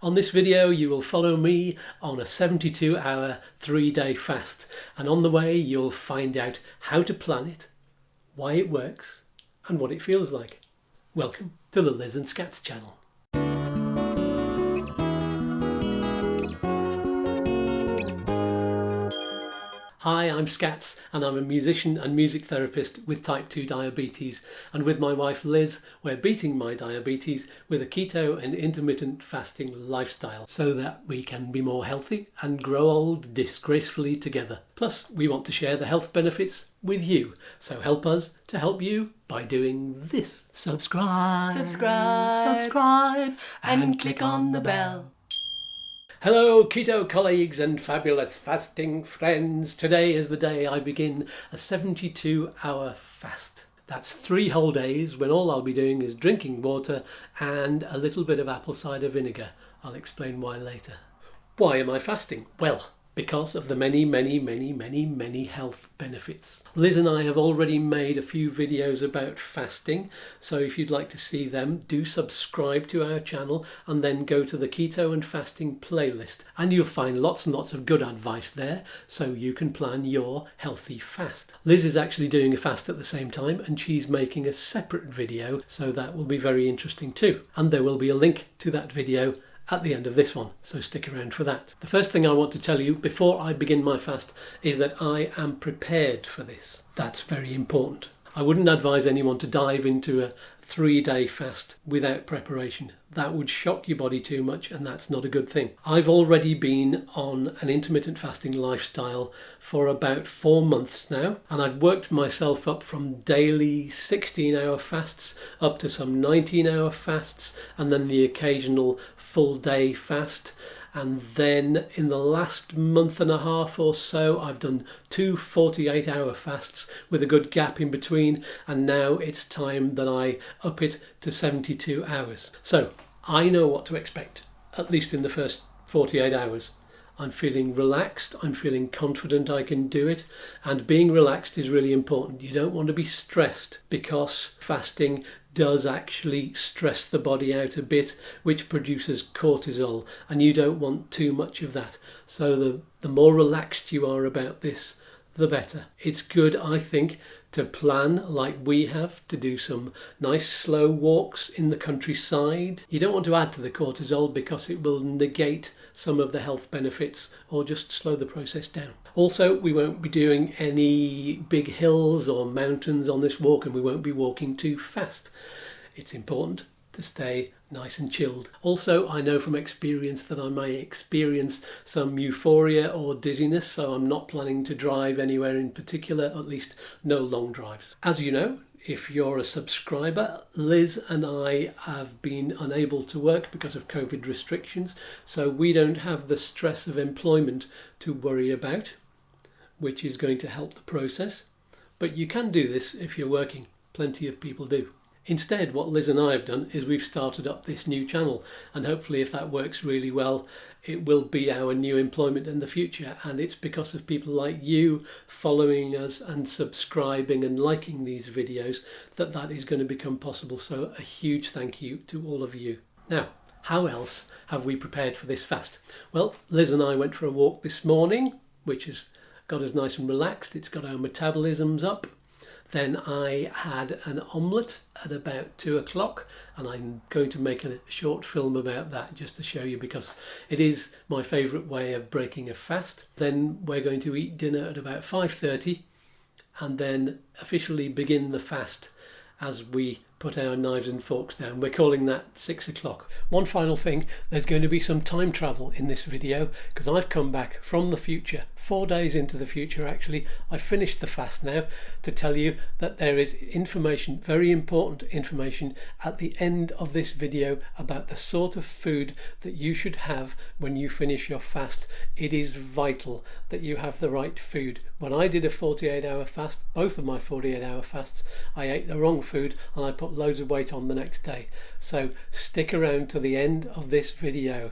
On this video you will follow me on a 72-hour 3-day fast, and on the way you'll find out how to plan it, why it works and what it feels like. Welcome to the Liz and Skatz channel. Hi, I'm Skatz and I'm a musician and music therapist with type 2 diabetes, and with my wife Liz we're beating my diabetes with a keto and intermittent fasting lifestyle so that we can be more healthy and grow old disgracefully together. Plus we want to share the health benefits with you, so help us to help you by doing this. Subscribe and click on the bell. Hello keto colleagues and fabulous fasting friends. Today is the day I begin a 72-hour fast. That's 3 whole days when all I'll be doing is drinking water and a little bit of apple cider vinegar. I'll explain why later. Why am I fasting? Well, because of the many health benefits. Liz and I have already made a few videos about fasting, so if you'd like to see them, do subscribe to our channel and then go to the keto and fasting playlist, and you'll find lots and lots of good advice there so you can plan your healthy fast. Liz is actually doing a fast at the same time and she's making a separate video, so that will be very interesting too, and there will be a link to that video at the end of this one, so stick around for that. The first thing I want to tell you before I begin my fast is that I am prepared for this. That's very important. I wouldn't advise anyone to dive into a 3-day fast without preparation. That would shock your body too much, and that's not a good thing. I've already been on an intermittent fasting lifestyle for about 4 months now, and I've worked myself up from daily 16-hour fasts up to some 19-hour fasts, and then the occasional full day fast. And then in the last month and a half or so I've done 2 48-hour fasts with a good gap in between, and now it's time that I up it to 72 hours. So I know what to expect, at least in the first 48 hours. I'm feeling relaxed, I'm feeling confident I can do it, and being relaxed is really important. You don't want to be stressed, because fasting does actually stress the body out a bit, which produces cortisol, and you don't want too much of that. So the more relaxed you are about this, the better. It's good, I think, to plan like we have, to do some nice slow walks in the countryside. You don't want to add to the cortisol because it will negate some of the health benefits or just slow the process down. Also, we won't be doing any big hills or mountains on this walk, and we won't be walking too fast. It's important to stay nice and chilled. Also, I know from experience that I may experience some euphoria or dizziness, so I'm not planning to drive anywhere in particular, at least no long drives. As you know, if you're a subscriber, Liz and I have been unable to work because of COVID restrictions, so we don't have the stress of employment to worry about, which is going to help the process. But you can do this if you're working. Plenty of people do. Instead, what Liz and I have done is we've started up this new channel, and hopefully if that works really well, it will be our new employment in the future. And it's because of people like you following us and subscribing and liking these videos that is going to become possible. So a huge thank you to all of you. Now, how else have we prepared for this fast? Well, Liz and I went for a walk this morning, which has got us nice and relaxed. It's got our metabolisms up. Then I had an omelette at about 2 o'clock, and I'm going to make a short film about that just to show you, because it is my favourite way of breaking a fast. Then we're going to eat dinner at about 5:30 and then officially begin the fast as we put our knives and forks down. We're calling that 6 o'clock. One final thing, there's going to be some time travel in this video because I've come back from the future, 4 days into the future actually. I finished the fast now to tell you that there is information, very important information at the end of this video about the sort of food that you should have when you finish your fast. It is vital that you have the right food. When I did a 48-hour fast, both of my 48-hour fasts, I ate the wrong food and I put loads of weight on the next day. So stick around to the end of this video.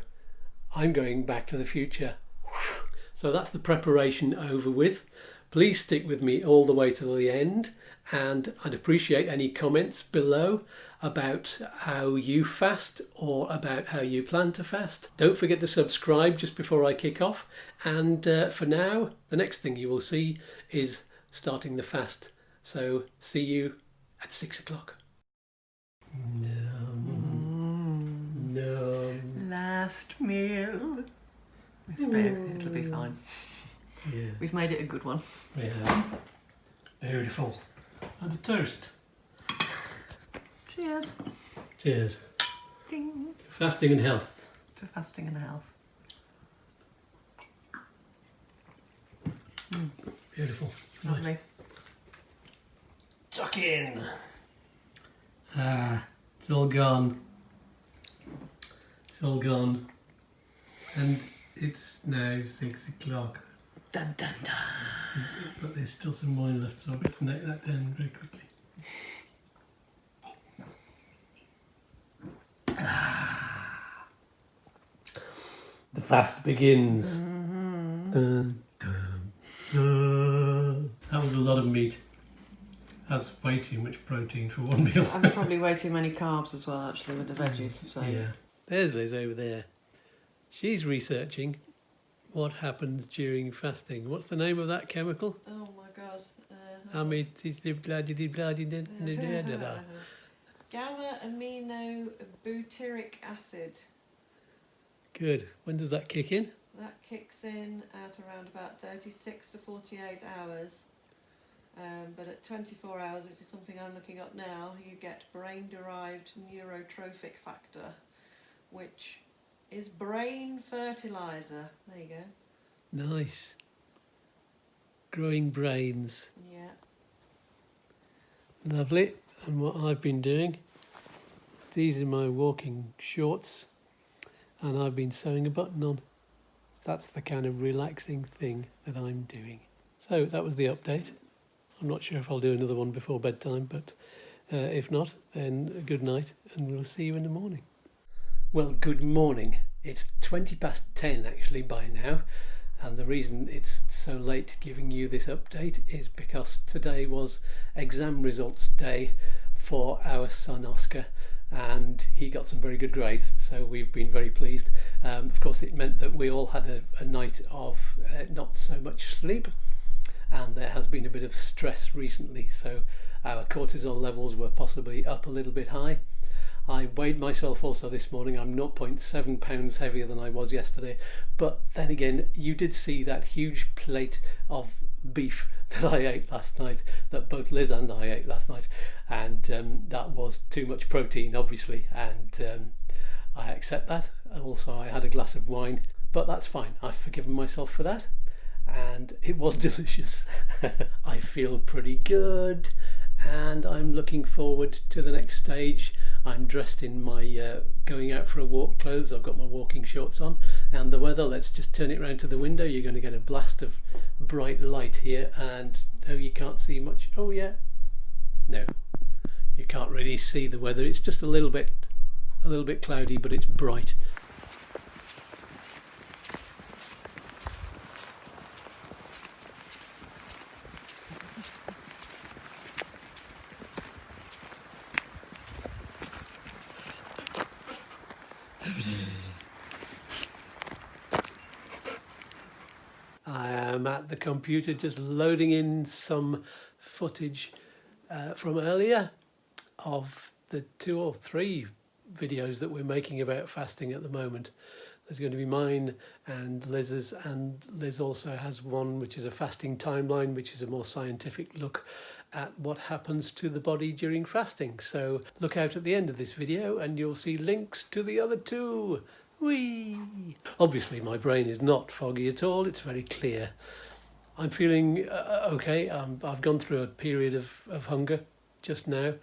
I'm going back to the future. So that's the preparation over with. Please stick with me all the way to the end, and I'd appreciate any comments below about how you fast or about how you plan to fast. Don't forget to subscribe just before I kick off, and for now the next thing you will see is starting the fast. So see you at 6 o'clock. No. Last meal. It'll be fine. Yeah. We've made it a good one. Yeah. Beautiful. And a toast. Cheers. Cheers. Ding. To fasting and health. To fasting and health. Beautiful. Lovely. Right. Tuck in. It's all gone. It's all gone. And it's now 6 o'clock. Dun dun dun. But there's still some wine left, so I'll get to note that down very quickly. The fast begins. Dun, dun, dun. That was a lot of meat. That's way too much protein for one meal. And probably way too many carbs as well, actually, with the veggies. So. Yeah. There's Liz over there. She's researching what happens during fasting. What's the name of that chemical? Oh my god. Gamma amino butyric acid. Good. When does that kick in? That kicks in at around about 36 to 48 hours. But at 24 hours, which is something I'm looking up now, you get brain-derived neurotrophic factor, which is brain fertilizer. There you go. Nice. Growing brains. Yeah. Lovely. And what I've been doing, these are my walking shorts, and I've been sewing a button on. That's the kind of relaxing thing that I'm doing. So that was the update. I'm not sure if I'll do another one before bedtime, but if not, then a good night, and we'll see you in the morning. Well, good morning. It's 20 past 10 actually by now, and the reason it's so late giving you this update is because today was exam results day for our son Oscar, and he got some very good grades, so we've been very pleased. Of course, it meant that we all had a night of not so much sleep, and there has been a bit of stress recently, so our cortisol levels were possibly up a little bit high. I weighed myself also this morning. I'm 0.7 pounds heavier than I was yesterday, but then again, you did see that huge plate of beef that I ate last night, that both Liz and I ate last night, and that was too much protein, obviously, and I accept that. Also, I had a glass of wine, but that's fine. I've forgiven myself for that, and it was delicious. I feel pretty good, and I'm looking forward to the next stage. I'm dressed in my going out for a walk clothes. I've got my walking shorts on, and the weather, let's just turn it round to the window. You're going to get a blast of bright light here, and no, you can't see much. Oh yeah, no, you can't really see the weather. It's just a little bit cloudy, but it's bright. I am at the computer just loading in some footage from earlier of the 2 or 3 videos that we're making about fasting at the moment. There's going to be mine and Liz's, and Liz also has one which is a fasting timeline, which is a more scientific look at what happens to the body during fasting. So look out at the end of this video and you'll see links to the other 2. Whee! Obviously my brain is not foggy at all, it's very clear. I'm feeling okay. I've gone through a period of hunger just now,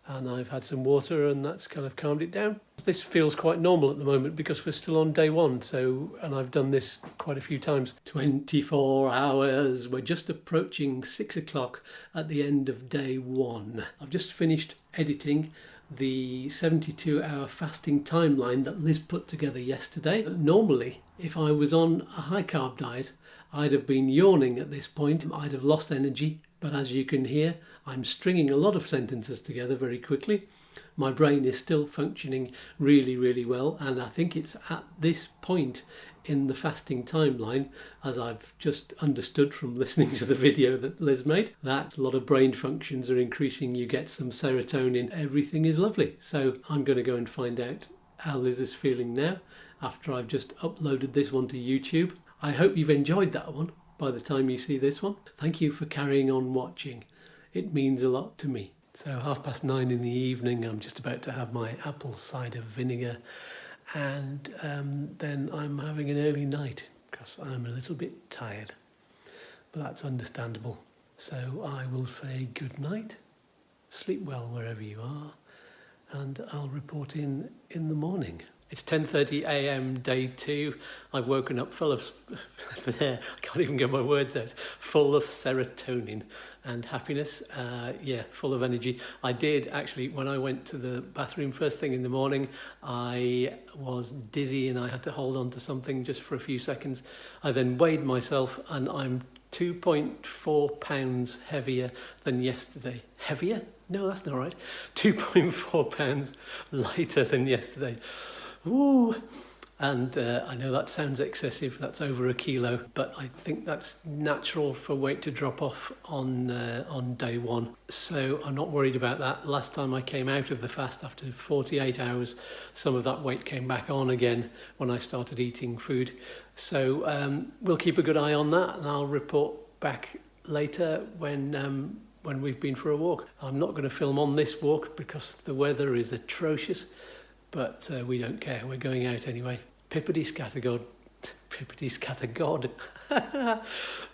and I've had some water, and that's kind of calmed it down. This feels quite normal at the moment because we're still on day 1, and I've done this quite a few times. 24 hours, we're just approaching 6 o'clock at the end of day 1. I've just finished editing the 72-hour fasting timeline that Liz put together yesterday. Normally, if I was on a high carb diet, I'd have been yawning at this point. I'd have lost energy. But as you can hear, I'm stringing a lot of sentences together very quickly. My brain is still functioning really, really well. And I think it's at this point in the fasting timeline, as I've just understood from listening to the video that Liz made, that a lot of brain functions are increasing. You get some serotonin. Everything is lovely. So I'm going to go and find out how Liz is feeling now after I've just uploaded this one to YouTube. I hope you've enjoyed that one by the time you see this one. Thank you for carrying on watching. It means a lot to me. So 9:30 in the evening, I'm just about to have my apple cider vinegar, and then I'm having an early night because I'm a little bit tired, but that's understandable. So I will say good night, sleep well wherever you are, and I'll report in the morning. It's 10:30 a.m. day 2. I've woken up full of, I can't even get my words out, full of serotonin and happiness, full of energy. I did actually, when I went to the bathroom first thing in the morning, I was dizzy and I had to hold on to something just for a few seconds. I then weighed myself and I'm 2.4 pounds heavier than yesterday. Heavier? No, that's not right. 2.4 pounds lighter than yesterday. Ooh, and I know that sounds excessive, that's over a kilo, but I think that's natural for weight to drop off on day 1. So I'm not worried about that. Last time I came out of the fast after 48 hours, some of that weight came back on again when I started eating food. So we'll keep a good eye on that, and I'll report back later when we've been for a walk. I'm not going to film on this walk because the weather is atrocious. But we don't care, we're going out anyway. Pippity scattergod, pippity scattergod,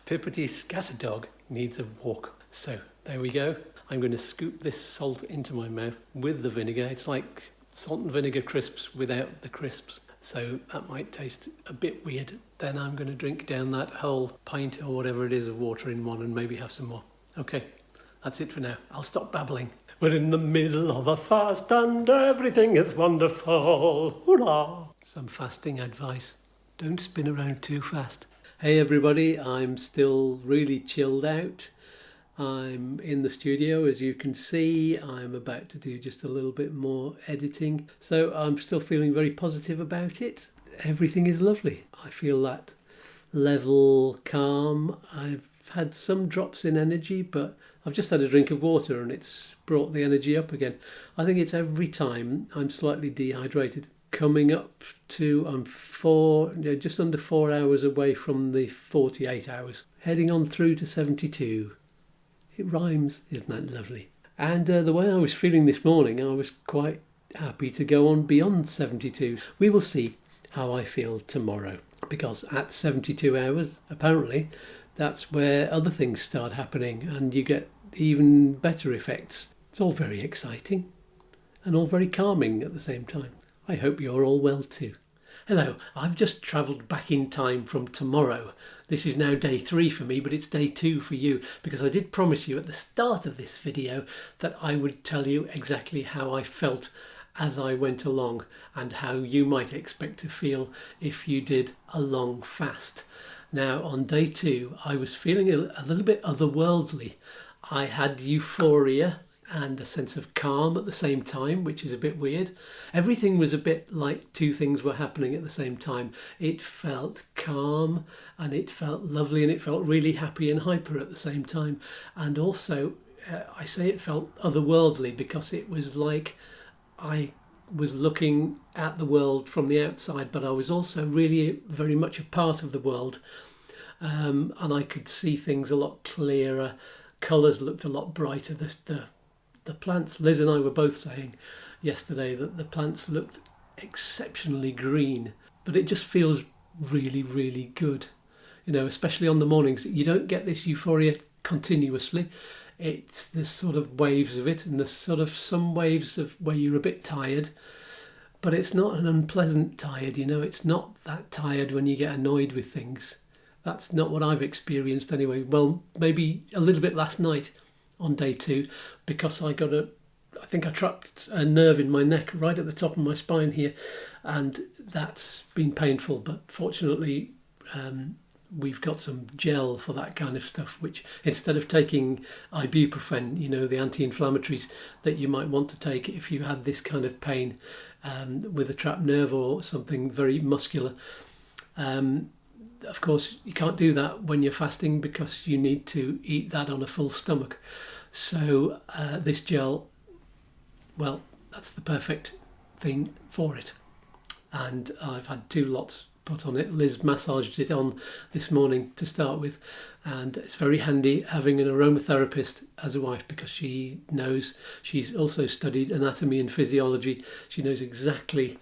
pippity scatterdog needs a walk. So there we go. I'm going to scoop this salt into my mouth with the vinegar. It's like salt and vinegar crisps without the crisps. So that might taste a bit weird. Then I'm going to drink down that whole pint or whatever it is of water in one and maybe have some more. Okay, that's it for now. I'll stop babbling. We're in the middle of a fast and everything is wonderful. Hurrah! Some fasting advice. Don't spin around too fast. Hey everybody, I'm still really chilled out. I'm in the studio, as you can see. I'm about to do just a little bit more editing. So I'm still feeling very positive about it. Everything is lovely. I feel that level calm. I've had some drops in energy, but I've just had a drink of water and it's brought the energy up again. I think it's every time I'm slightly dehydrated. Coming up to, I'm just under 4 hours away from the 48 hours. Heading on through to 72. It rhymes, isn't that lovely? And the way I was feeling this morning, I was quite happy to go on beyond 72. We will see how I feel tomorrow. Because at 72 hours, apparently, that's where other things start happening and you get even better effects. It's all very exciting and all very calming at the same time. I hope you're all well too. Hello, I've just travelled back in time from tomorrow. This is now day 3 for me, but it's day 2 for you, because I did promise you at the start of this video that I would tell you exactly how I felt as I went along and how you might expect to feel if you did a long fast. Now, on day 2, I was feeling a little bit otherworldly. I had euphoria and a sense of calm at the same time, which is a bit weird. Everything was a bit like two things were happening at the same time. It felt calm and it felt lovely and it felt really happy and hyper at the same time. And also, I say it felt otherworldly because it was like I was looking at the world from the outside, but I was also really very much a part of the world. And I could see things a lot clearer. Colours looked a lot brighter. The plants, Liz and I were both saying yesterday that the plants looked exceptionally green, but it just feels really, really good. You know, especially on the mornings. You don't get this euphoria continuously. There's sort of waves of it, and there's sort of some waves of where you're a bit tired, but it's not an unpleasant tired, you know. It's not that tired when you get annoyed with things. That's not what I've experienced anyway. Well, maybe a little bit last night on day 2, because I think I trapped a nerve in my neck right at the top of my spine here, and that's been painful, but fortunately we've got some gel for that kind of stuff, which instead of taking ibuprofen, the anti-inflammatories that you might want to take if you had this kind of pain with a trapped nerve or something very muscular. Of course, you can't do that when you're fasting because you need to eat that on a full stomach. So this gel, well, that's the perfect thing for it. And I've had 2 lots put on it. Liz massaged it on this morning to start with, and it's very handy having an aromatherapist as a wife because she knows, she's also studied anatomy and physiology. She knows exactly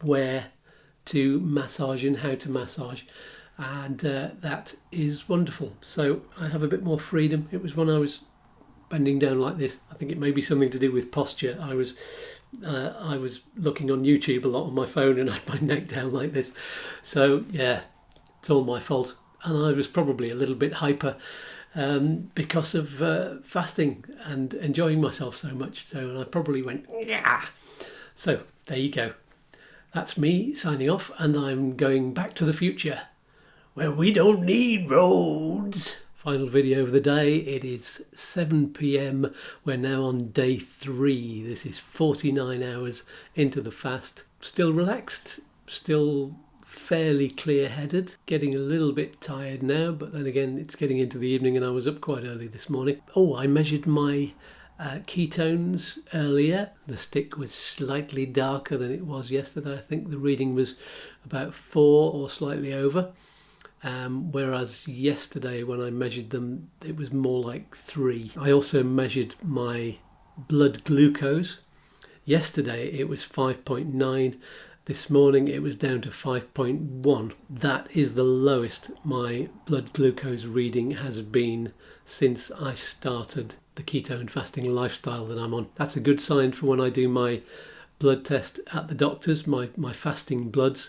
where to massage and how to massage, and that is wonderful. So I have a bit more freedom. It was when I was bending down like this. I think it may be something to do with posture. I was looking on YouTube a lot on my phone and I had my neck down like this. So yeah, it's all my fault. And I was probably a little bit hyper because of fasting and enjoying myself so much. So I probably went, yeah. So there you go. That's me signing off, and I'm going back to the future where we don't need roads. Final video of the day. It is 7 p.m. We're now on day 3. This is 49 hours into the fast. Still relaxed, still fairly clear-headed, getting a little bit tired now, but then again it's getting into the evening and I was up quite early this morning. Oh, I measured my ketones earlier. The stick was slightly darker than it was yesterday. I think the reading was about 4 or slightly over. Whereas yesterday when I measured them, it was more like 3. I also measured my blood glucose. Yesterday it was 5.9. This morning it was down to 5.1. That is the lowest my blood glucose reading has been since I started the ketone fasting lifestyle that I'm on. That's a good sign for when I do my blood test at the doctor's, my fasting bloods.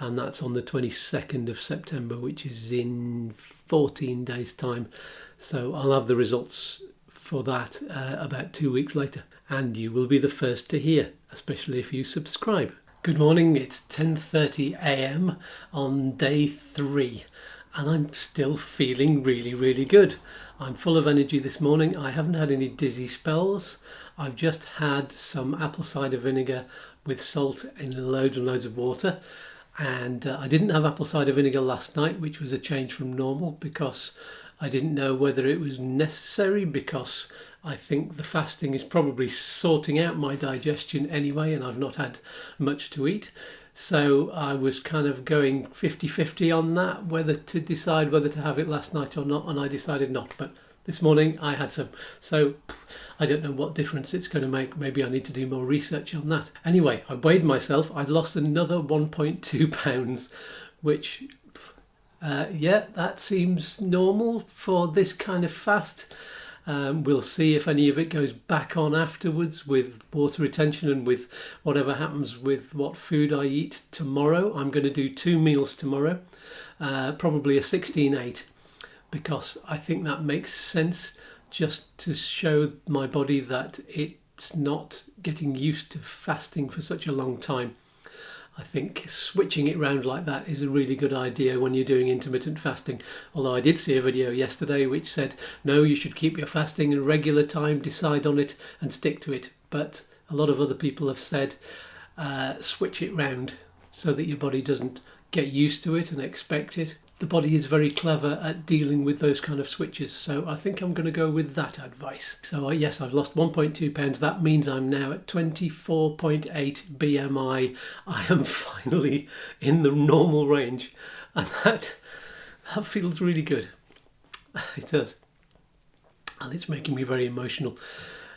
And that's on the 22nd of September, which is in 14 days' time. So I'll have the results for that about 2 weeks later. And you will be the first to hear, especially if you subscribe. Good morning, it's 10:30 a.m. on day 3. And I'm still feeling really, really good. I'm full of energy this morning. I haven't had any dizzy spells. I've just had some apple cider vinegar with salt in loads and loads of water. And I didn't have apple cider vinegar last night, which was a change from normal because I didn't know whether it was necessary, because I think the fasting is probably sorting out my digestion anyway, and I've not had much to eat. So I was kind of going 50-50 on that, whether to decide whether to have it last night or not, and I decided not. But this morning I had some. So I don't know what difference it's going to make. Maybe I need to do more research on that. Anyway, I weighed myself. I'd lost another 1.2 pounds, which, yeah, that seems normal for this kind of fast. We'll see if any of it goes back on afterwards with water retention and with whatever happens with what food I eat tomorrow. I'm going to do 2 meals tomorrow, probably a 16-8, because I think that makes sense, just to show my body that it's not getting used to fasting for such a long time. I think switching it round like that is a really good idea when you're doing intermittent fasting. Although I did see a video yesterday which said, no, you should keep your fasting in regular time, decide on it and stick to it. But a lot of other people have said, switch it round so that your body doesn't get used to it and expect it. The body is very clever at dealing with those kind of switches, so I think I'm going to go with that advice. So yes, I've lost 1.2 pounds. That means I'm now at 24.8 BMI. I am finally in the normal range, and that feels really good. It does. And it's making me very emotional.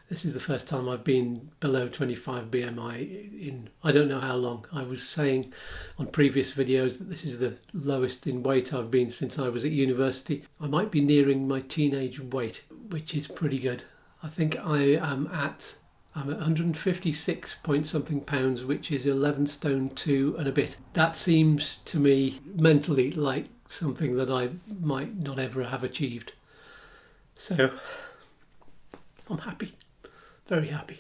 This is the first time I've been below 25 BMI in I don't know how long. I was saying on previous videos that this is the lowest in weight I've been since I was at university. I might be nearing my teenage weight, which is pretty good. I think I'm at 156 point something pounds, which is 11 stone 2 and a bit. That seems to me mentally like something that I might not ever have achieved. So I'm happy. Very happy.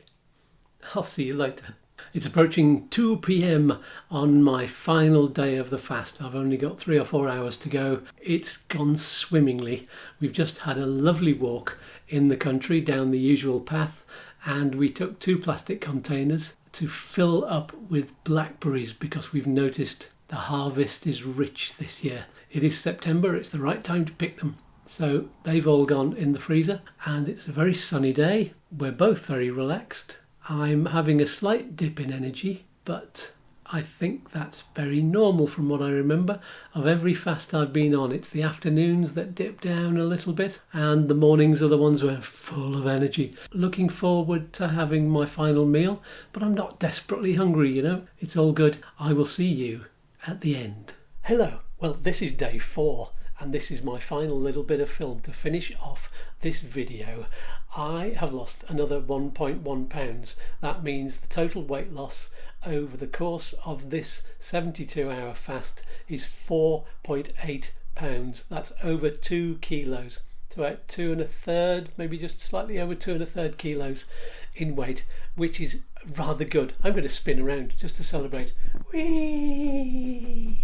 I'll see you later. It's approaching 2 p.m. on my final day of the fast. I've only got 3 or 4 hours to go. It's gone swimmingly. We've just had a lovely walk in the country down the usual path, and we took 2 plastic containers to fill up with blackberries because we've noticed the harvest is rich this year. It is September, it's the right time to pick them. So they've all gone in the freezer, and it's a very sunny day. We're both very relaxed. I'm having a slight dip in energy, but I think that's very normal from what I remember of every fast I've been on. It's the afternoons that dip down a little bit, and the mornings are the ones where I'm full of energy. Looking forward to having my final meal, but I'm not desperately hungry, you know. It's all good. I will see you at the end. Hello. Well, this is day 4. And this is my final little bit of film to finish off this video. I have lost another 1.1 pounds. That means the total weight loss over the course of this 72-hour fast is 4.8 pounds. That's over 2 kilos. It's about 2 1/3, maybe just slightly over 2 1/3 kilos in weight, which is rather good. I'm going to spin around just to celebrate. Whee!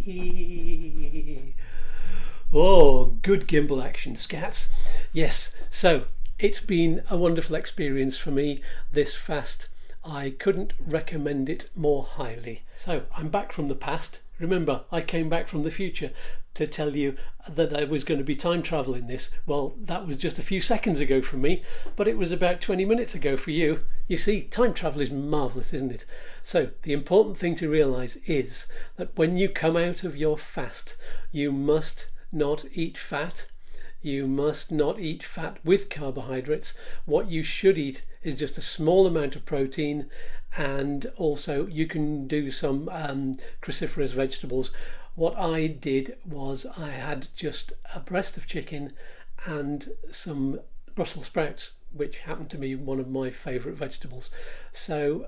Oh, good gimbal action, Skatz. Yes, so it's been a wonderful experience for me, this fast. I couldn't recommend it more highly. So I'm back from the past. Remember, I came back from the future to tell you that there was going to be time travel in this. Well, that was just a few seconds ago for me, but it was about 20 minutes ago for you. You see, time travel is marvellous, isn't it? So the important thing to realise is that when you come out of your fast, you must not eat fat. You must not eat fat with carbohydrates. What you should eat is just a small amount of protein, and also you can do some cruciferous vegetables. What I did was I had just a breast of chicken and some Brussels sprouts, which happened to be one of my favourite vegetables. So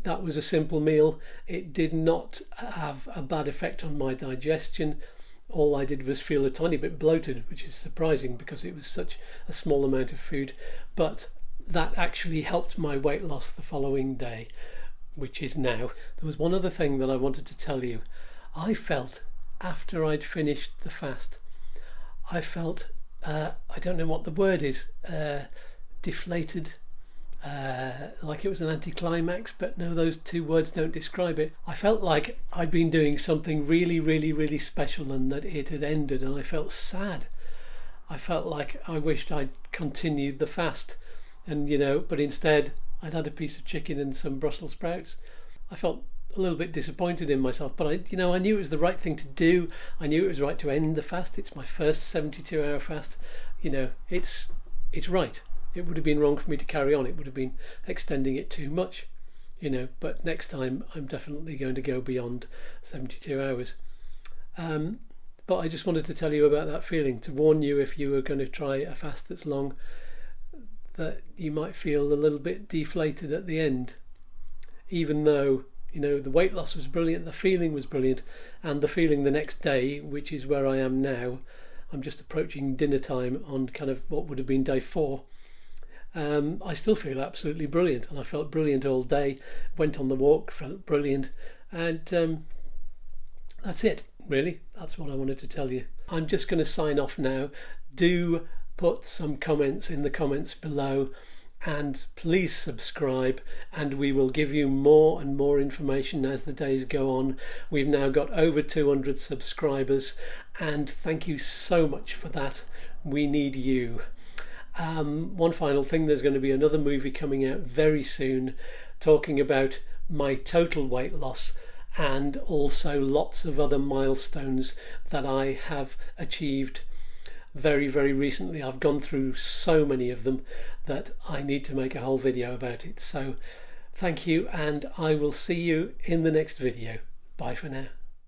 that was a simple meal. It did not have a bad effect on my digestion. All I did was feel a tiny bit bloated, which is surprising because it was such a small amount of food. But that actually helped my weight loss the following day, which is now. There was one other thing that I wanted to tell you. I felt after I'd finished the fast, I felt, I don't know what the word is, deflated, like it was an anticlimax, but no, those 2 words don't describe it. I felt like I'd been doing something really, really, really special and that it had ended, and I felt sad. I felt like I wished I'd continued the fast, and but instead I'd had a piece of chicken and some Brussels sprouts. I felt a little bit disappointed in myself, but I knew it was the right thing to do. I knew it was right to end the fast. It's my first 72-hour fast. It's right. It would have been wrong for me to carry on. It would have been extending it too much, but next time I'm definitely going to go beyond 72 hours. But I just wanted to tell you about that feeling, to warn you if you were going to try a fast that's long, that you might feel a little bit deflated at the end, even though the weight loss was brilliant, the feeling was brilliant, and the feeling the next day, which is where I am now. I'm just approaching dinner time on kind of what would have been day 4. I still feel absolutely brilliant, and I felt brilliant all day. Went on the walk, felt brilliant, and that's it, really. That's what I wanted to tell you. I'm just going to sign off now. Do put some comments in the comments below, and please subscribe, and we will give you more and more information as the days go on. We've now got over 200 subscribers, and thank you so much for that. We need you. One final thing, there's going to be another movie coming out very soon talking about my total weight loss, and also lots of other milestones that I have achieved very, very recently. I've gone through so many of them that I need to make a whole video about it. So thank you, and I will see you in the next video. Bye for now.